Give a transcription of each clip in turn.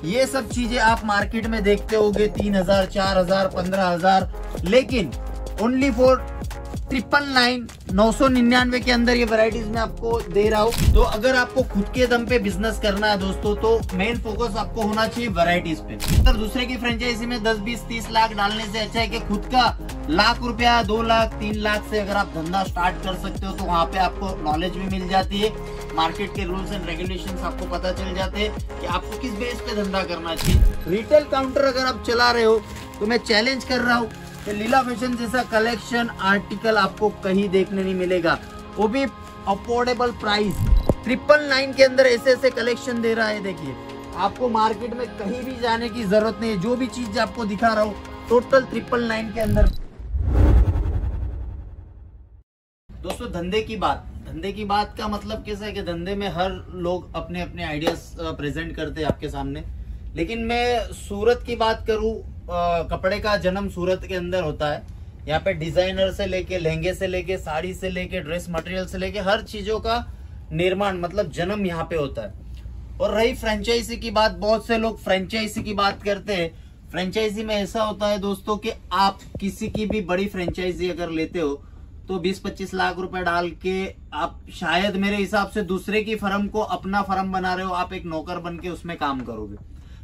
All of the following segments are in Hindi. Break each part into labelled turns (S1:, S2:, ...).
S1: ये सब चीजें आप मार्केट में देखते होगे 3000, 4000, 15000, लेकिन ओनली फॉर 999 के अंदर ये वैरायटीज में आपको दे रहा हूँ। तो अगर आपको खुद के दम पे बिजनेस करना है दोस्तों, तो मेन फोकस आपको होना चाहिए वैरायटीज पे। अगर दूसरे की फ्रेंचाइजी में 10, 20, 30 लाख डालने से अच्छा है कि खुद का लाख रुपया, 2 लाख, 3 लाख से अगर आप धंधा स्टार्ट कर सकते हो, तो वहाँ पे आपको नॉलेज भी मिल जाती है, मार्केट के रूल्स एंड रेगुलेशंस आपको पता चल जाते हैं कि आपको किस बेस पे धंधा करना चाहिए। रिटेल काउंटर अगर आप चला रहे हो तो मैं चैलेंज कर रहा हूँ कि लीला फैशन जैसा कलेक्शन आर्टिकल आपको कहीं देखने नहीं मिलेगा, वो भी अफोर्डेबल प्राइस। 999 के अंदर ऐसे ऐसे कलेक्शन दे रहा है। देखिए, आपको मार्केट में कहीं भी जाने की जरूरत नहीं है, जो भी चीज आपको दिखा रहा हूँ टोटल 999 के अंदर। दोस्तों, धंधे की बात का मतलब कैसा है कि धंधे में हर लोग अपने अपने आइडियाज प्रेजेंट करते हैं आपके सामने, लेकिन मैं सूरत की बात करूं, कपड़े का जन्म सूरत के अंदर होता है। यहाँ पे डिजाइनर से लेके, लहंगे से लेके, साड़ी से लेके, ड्रेस मटेरियल से लेके हर चीजों का निर्माण मतलब जन्म यहाँ पे होता है। और रही फ्रेंचाइजी की बात, बहुत से लोग फ्रेंचाइजी की बात करते हैं। फ्रेंचाइजी में ऐसा होता है दोस्तों कि आप किसी की भी बड़ी फ्रेंचाइजी अगर लेते हो तो 20-25 लाख रुपए डाल के आप शायद मेरे हिसाब से दूसरे की फर्म को अपना फर्म बना रहे हो, आप एक नौकर बन के उसमें काम करोगे।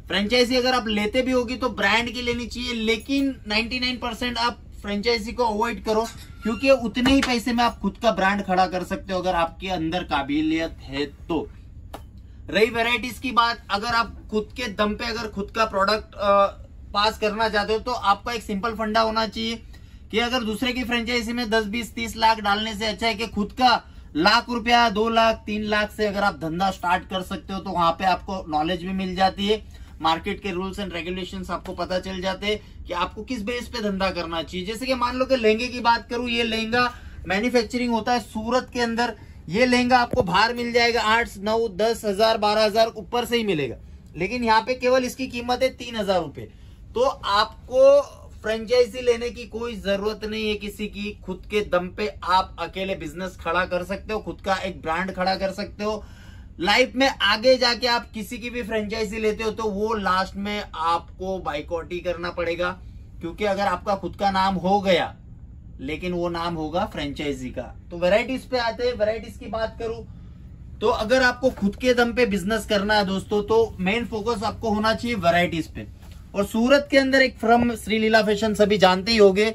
S1: फ्रेंचाइजी अगर आप लेते भी होगी तो ब्रांड की लेनी चाहिए, लेकिन 99% आप फ्रेंचाइजी को अवॉइड करो, क्योंकि उतने ही पैसे में आप खुद का ब्रांड खड़ा कर सकते हो अगर आपके अंदर काबिलियत है तो। रही वैरायटीज की बात, अगर आप खुद के दम पे अगर खुद का प्रोडक्ट पास करना चाहते हो तो आपका एक सिंपल फंडा होना चाहिए कि अगर दूसरे की फ्रेंचाइजी में 10, 20, 30 लाख डालने से अच्छा है कि खुद का लाख रुपया, 2 लाख, 3 लाख से अगर आप धंधा स्टार्ट कर सकते हो, तो वहां पे आपको नॉलेज भी मिल जाती है, मार्केट के रूल्स एंड रेगुलेशंस आपको पता चल जाते हैं कि आपको किस बेस पे धंधा करना चाहिए। जैसे कि मान लो कि लहंगे की बात करूं, ये लहंगा मैन्युफैक्चरिंग होता है सूरत के अंदर। ये लहंगा आपको बाहर मिल जाएगा 8, 9, 10 हजार, 12 हजार ऊपर से ही मिलेगा, लेकिन यहाँ पे केवल इसकी कीमत है 3000 रुपए। तो आपको फ्रेंचाइजी लेने की कोई जरूरत नहीं है किसी की, खुद के दम पे आप अकेले बिजनेस खड़ा कर सकते हो, खुद का एक ब्रांड खड़ा कर सकते हो। लाइफ में आगे जाके आप किसी की भी फ्रेंचाइजी लेते हो तो वो लास्ट में आपको बाइकआउट ही करना पड़ेगा, क्योंकि अगर आपका खुद का नाम हो गया लेकिन वो नाम होगा फ्रेंचाइजी का। तो वैरायटीज पे आते हैं। वैरायटीज की बात करूं तो अगर आपको खुद के दम पे बिजनेस करना है दोस्तों, तो मेन फोकस आपको होना चाहिए वैरायटीज पे। और सूरत के अंदर एक फर्म श्री लीला फैशन सभी जानते ही होंगे,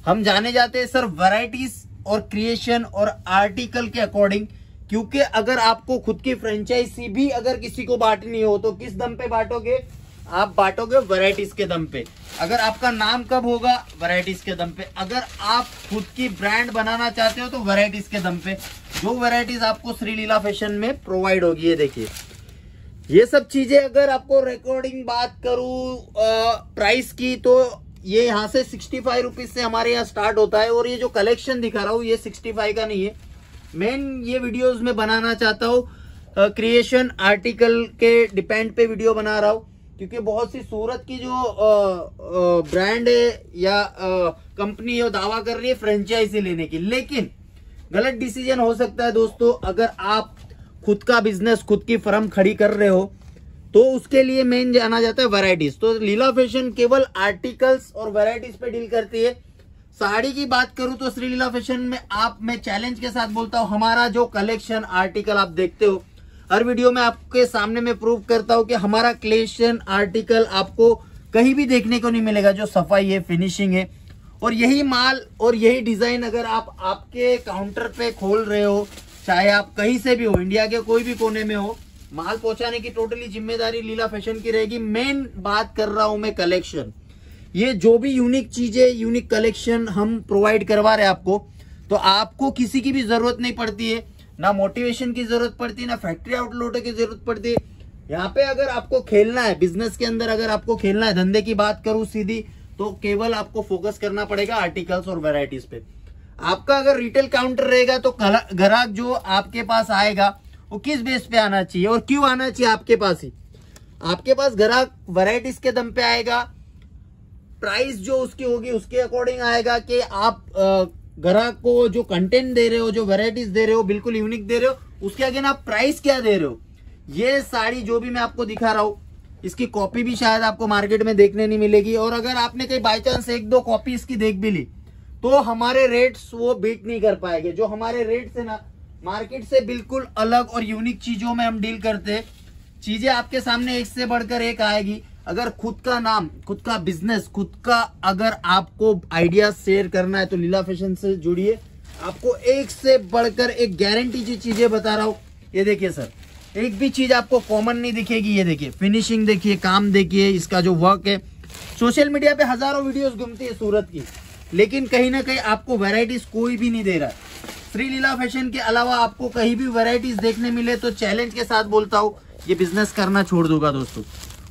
S1: हम जाने जाते हैं सर वैरायटीज और क्रिएशन और आर्टिकल के अकॉर्डिंग, क्योंकि अगर आपको खुद की फ्रेंचाइजी भी अगर किसी को बांटनी हो तो किस दम पे बांटोगे? आप बांटोगे वैरायटीज के दम पे। अगर आपका नाम कब होगा? वैरायटीज के दम पे। अगर आप खुद की ब्रांड बनाना चाहते हो तो वैरायटीज के दम पे, जो वैरायटीज आपको श्री लीला फैशन में प्रोवाइड होगी। ये देखिए, ये सब चीजें अगर आपको रिकॉर्डिंग बात करूं प्राइस की, तो ये यहाँ से 65 रुपीज से हमारे यहाँ स्टार्ट होता है। और ये जो कलेक्शन दिखा रहा हूँ ये 65 का नहीं है। मेन ये वीडियोस में बनाना चाहता हूँ क्रिएशन आर्टिकल के डिपेंड पे वीडियो बना रहा हूँ, क्योंकि बहुत सी सूरत की जो ब्रांड है या कंपनी है दावा कर रही है फ्रेंचाइजी लेने की, लेकिन गलत डिसीजन हो सकता है दोस्तों। अगर आप खुद का बिजनेस, खुद की फर्म खड़ी कर रहे हो तो उसके लिए मेन जाना जाता है वैरायटीज। तो लीला फैशन केवल आर्टिकल्स और वैरायटीज पे डील करती है। साड़ी की बात करूं तो श्री लीला फैशन में मैं चैलेंज के साथ बोलता हूं, हमारा जो कलेक्शन आर्टिकल आप देखते हो हर वीडियो में आपके सामने मैं प्रूव करता हूं कि हमारा कलेक्शन आर्टिकल आपको कहीं भी देखने को नहीं मिलेगा। जो सफाई है, फिनिशिंग है, और यही माल और यही डिजाइन अगर आप आपके काउंटर पे खोल रहे हो, चाहे आप कहीं से भी हो, इंडिया के कोई भी कोने में हो, माल पहुंचाने की टोटली जिम्मेदारी लीला फैशन की रहेगी। मेन बात कर रहा हूं मैं कलेक्शन, ये जो भी यूनिक चीजें, यूनिक कलेक्शन हम प्रोवाइड करवा रहे हैं आपको, तो आपको किसी की भी जरूरत नहीं पड़ती है, ना मोटिवेशन की जरूरत पड़ती है, ना फैक्ट्री आउटलेट की जरूरत पड़ती है। यहाँ पे अगर आपको खेलना है बिजनेस के अंदर, अगर आपको खेलना है, धंधे की बात करूं सीधी, तो केवल आपको फोकस करना पड़ेगा आर्टिकल्स और वैरायटीज पे। आपका अगर रिटेल काउंटर रहेगा तो ग्राहक जो आपके पास आएगा वो किस बेस पे आना चाहिए और क्यों आना चाहिए आपके पास ही? आपके पास ग्राहक वैरायटीज के दम पे आएगा, प्राइस जो उसकी होगी उसके अकॉर्डिंग आएगा कि आप ग्राहक को जो कंटेंट दे रहे हो, जो वैरायटीज दे रहे हो, बिल्कुल यूनिक दे रहे हो, उसके अगेन आप प्राइस क्या दे रहे हो। ये साड़ी जो भी मैं आपको दिखा रहा हूं इसकी कॉपी भी शायद आपको मार्केट में देखने नहीं मिलेगी। और अगर आपने कहीं बाई चांस एक दो कॉपी इसकी देख भी ली तो हमारे रेट्स वो बीट नहीं कर पाएंगे। जो हमारे रेट्स है ना, मार्केट से बिल्कुल अलग और यूनिक चीजों में हम डील करते हैं। चीजें आपके सामने एक से बढ़कर एक आएगी। अगर खुद का नाम, खुद का बिजनेस, खुद का अगर आपको आइडिया शेयर करना है तो लीला फैशन से जुड़िए। आपको एक से बढ़कर एक गारंटी की चीजें बता रहा हूं। ये देखिए सर, एक भी चीज आपको कॉमन नहीं दिखेगी। ये देखिए फिनिशिंग देखिए, काम देखिए, इसका जो वर्क है। सोशल मीडिया पे हजारों वीडियोस घूमती है सूरत की, लेकिन कहीं ना कहीं आपको वैरायटीज कोई भी नहीं दे रहा है। श्री लीला फैशन के अलावा आपको कहीं भी वैरायटीज देखने मिले तो चैलेंज के साथ बोलता हूँ, ये बिजनेस करना छोड़ दूंगा दोस्तों।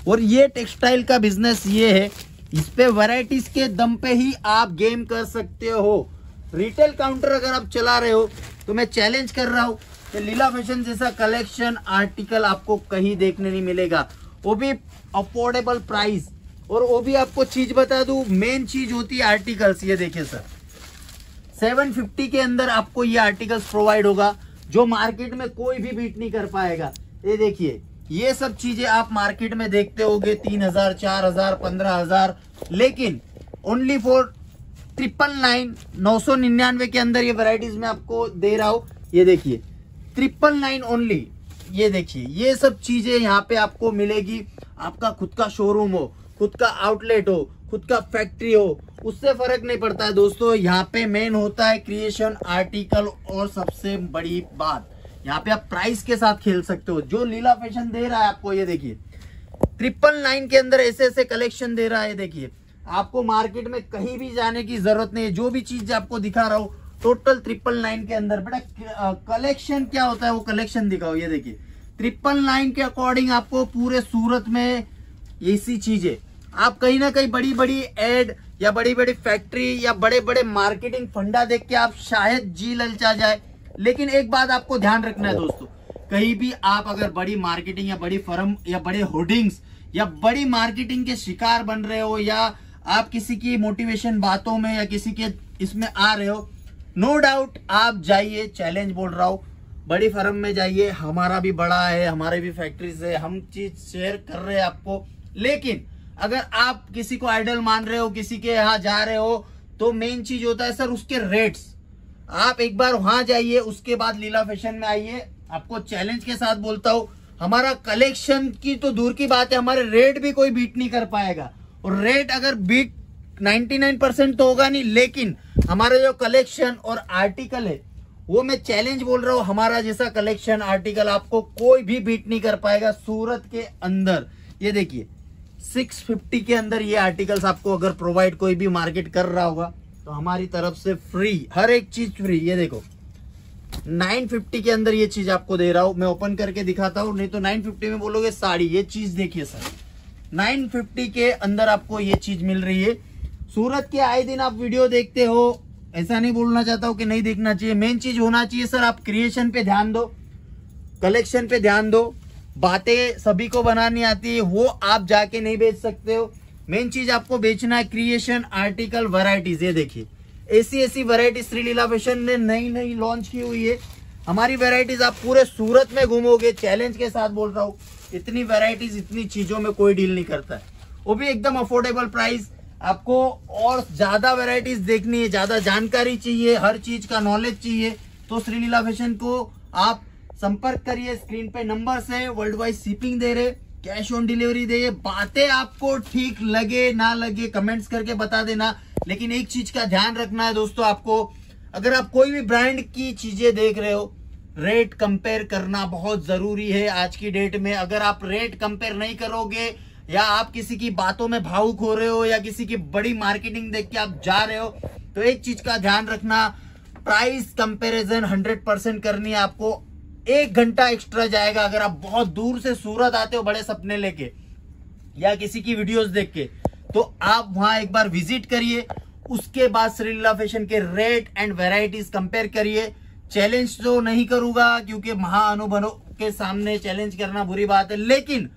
S1: और ये टेक्सटाइल का बिजनेस ये है, इस पे वैरायटीज के दम पे ही आप गेम कर सकते हो। रिटेल काउंटर अगर आप चला रहे हो तो मैं चैलेंज कर रहा हूँ कि लीला फैशन जैसा कलेक्शन आर्टिकल आपको कहीं देखने नहीं मिलेगा, वो भी अफोर्डेबल प्राइस। और वो भी आपको चीज बता दूं, मेन चीज होती है आर्टिकल्स। ये देखिए सर, 750 के अंदर आपको ये आर्टिकल्स प्रोवाइड होगा जो मार्केट में कोई भी बीट नहीं कर पाएगा। ये देखिए, ये सब चीजें आप मार्केट में देखते होगे 3000, 4000, 15000, लेकिन ओनली फॉर 999, 999 के अंदर ये वैरायटीज में आपको दे रहा हूं। ये देखिए 999 ओनली। ये देखिए, ये सब चीजें यहाँ पे आपको मिलेगी। आपका खुद का शोरूम हो, खुद का आउटलेट हो, खुद का फैक्ट्री हो, उससे फर्क नहीं पड़ता है दोस्तों। यहाँ पे मेन होता है क्रिएशन, आर्टिकल, और सबसे बड़ी बात यहाँ पे आप प्राइस के साथ खेल सकते हो। जो लीला फैशन दे रहा है आपको, ये देखिए 999 के अंदर ऐसे ऐसे कलेक्शन दे रहा है। देखिए, आपको मार्केट में कहीं भी जाने की जरूरत नहीं है। जो भी चीज आपको दिखा रहा हूँ टोटल 999 के अंदर। बेटा कलेक्शन क्या होता है वो कलेक्शन दिखाओ। ये देखिए 999 के अकॉर्डिंग आपको पूरे सूरत में ऐसी चीजें, आप कहीं ना कहीं बड़ी बड़ी एड या बड़ी बड़ी फैक्ट्री या बड़े बड़े मार्केटिंग फंडा देख के आप शायद जी ललचा जाए। लेकिन एक बात आपको ध्यान रखना है दोस्तों, कहीं भी आप अगर बड़ी मार्केटिंग या बड़ी फर्म या बड़े होर्डिंग्स या बड़ी मार्केटिंग के शिकार बन रहे हो, या आप किसी की मोटिवेशन बातों में या किसी के इसमें आ रहे हो, नो डाउट आप जाइए, चैलेंज बोल रहा हूं, बड़ी फर्म में जाइए। हमारा भी बड़ा है, हमारे भी फैक्ट्रीज है, हम चीज शेयर कर रहे हैं आपको। लेकिन अगर आप किसी को आइडल मान रहे हो, किसी के यहाँ जा रहे हो, तो मेन चीज होता है सर उसके रेट्स। आप एक बार वहां जाइए, उसके बाद लीला फैशन में आइए। आपको चैलेंज के साथ बोलता हूं, हमारा कलेक्शन की तो दूर की बात है, हमारे रेट भी कोई बीट नहीं कर पाएगा। और रेट अगर बीट 99% तो होगा नहीं, लेकिन हमारा जो कलेक्शन और आर्टिकल है वो मैं चैलेंज बोल रहा हूं, हमारा जैसा कलेक्शन आर्टिकल आपको कोई भी बीट नहीं कर पाएगा सूरत के अंदर। ये देखिए 650 के अंदर ये आर्टिकल्स आपको अगर प्रोवाइड कोई भी मार्केट कर रहा होगा तो हमारी तरफ से फ्री, हर एक चीज फ्री। ये देखो 950 के अंदर ये चीज आपको दे रहा हूं, मैं ओपन करके दिखाता हूं, नहीं तो 950 में बोलोगे साड़ी। ये चीज देखिए सर, 950 के अंदर आपको ये चीज मिल रही है। सूरत के आए दिन आप वीडियो देखते हो, ऐसा नहीं बोलना चाहता हूं कि नहीं देखना चाहिए। मेन चीज होना चाहिए सर, आप क्रिएशन पे ध्यान दो, कलेक्शन पे ध्यान दो। बातें सभी को बनानी आती है, वो आप जाके नहीं बेच सकते हो। मेन चीज आपको बेचना है क्रिएशन, आर्टिकल, वैरायटीज। ये देखिए ऐसी वैरायटी श्री लीला फैशन ने नई नई लॉन्च की हुई है। हमारी वैरायटीज आप पूरे सूरत में घूमोगे, चैलेंज के साथ बोल रहा हूँ, इतनी वैरायटीज इतनी चीजों में कोई डील नहीं करता है, वो भी एकदम अफोर्डेबल प्राइस। आपको और ज्यादा वैरायटीज देखनी है, ज्यादा जानकारी चाहिए, हर चीज का नॉलेज चाहिए, तो श्री लीला फैशन को आप संपर्क करिए। स्क्रीन पे नंबर से वर्ल्ड वाइड शिपिंग दे रहे, कैश ऑन डिलीवरी दे। बातें आपको ठीक लगे ना लगे कमेंट्स करके बता देना, लेकिन एक चीज का ध्यान रखना है दोस्तों आपको, अगर आप कोई भी ब्रांड की चीजें देख रहे हो, रेट कंपेयर करना बहुत जरूरी है आज की डेट में। अगर आप रेट कंपेयर नहीं करोगे, या आप किसी की बातों में भावुक हो रहे हो, या किसी की बड़ी मार्केटिंग देख के आप जा रहे हो, तो एक चीज का ध्यान रखना, प्राइस कंपैरिजन 100% करनी है आपको। 1 घंटा एक्स्ट्रा जाएगा अगर आप बहुत दूर से सूरत आते हो बड़े सपने लेके या किसी की वीडियोस देख के, तो आप वहां एक बार विजिट करिए। उसके बाद श्री लीला फैशन के रेट एंड वैरायटीज कंपेयर करिए। चैलेंज तो नहीं करूंगा क्योंकि महाअनुभवों के सामने चैलेंज करना बुरी बात है, लेकिन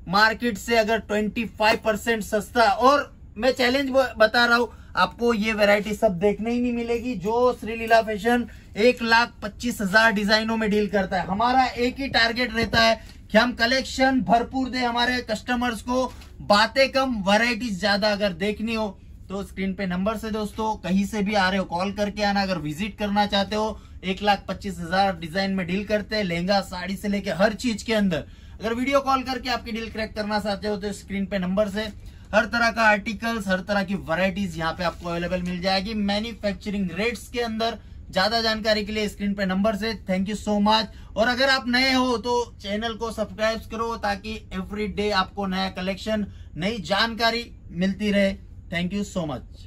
S1: मार्केट से अगर 25% सस्ता, और मैं चैलेंज बता रहा हूं आपको, ये वैरायटी सब देखने ही नहीं मिलेगी जो श्री लीला फैशन 1,25,000 डिजाइनों में डील करता है। हमारा एक ही टारगेट रहता है कि हम कलेक्शन भरपूर दे हमारे कस्टमर्स को, बातें कम वैरायटीज ज्यादा। अगर देखनी हो तो स्क्रीन पे नंबर से दोस्तों कहीं से भी आ रहे हो कॉल करके आना। अगर विजिट करना चाहते हो 1,25,000 डिजाइन में डील करते हैं, लहंगा साड़ी से लेके हर चीज के अंदर। अगर वीडियो कॉल करके आपकी डील क्रैक करना चाहते हो तो स्क्रीन पे नंबर से हर तरह का आर्टिकल्स, हर तरह की वैरायटीज यहाँ पे आपको अवेलेबल मिल जाएगी मैन्युफैक्चरिंग रेट्स के अंदर। ज्यादा जानकारी के लिए स्क्रीन पे नंबर से। Thank you so much. और अगर आप नए हो तो चैनल को सब्सक्राइब करो ताकि एवरी डे आपको नया कलेक्शन, नई जानकारी मिलती रहे। Thank you so much.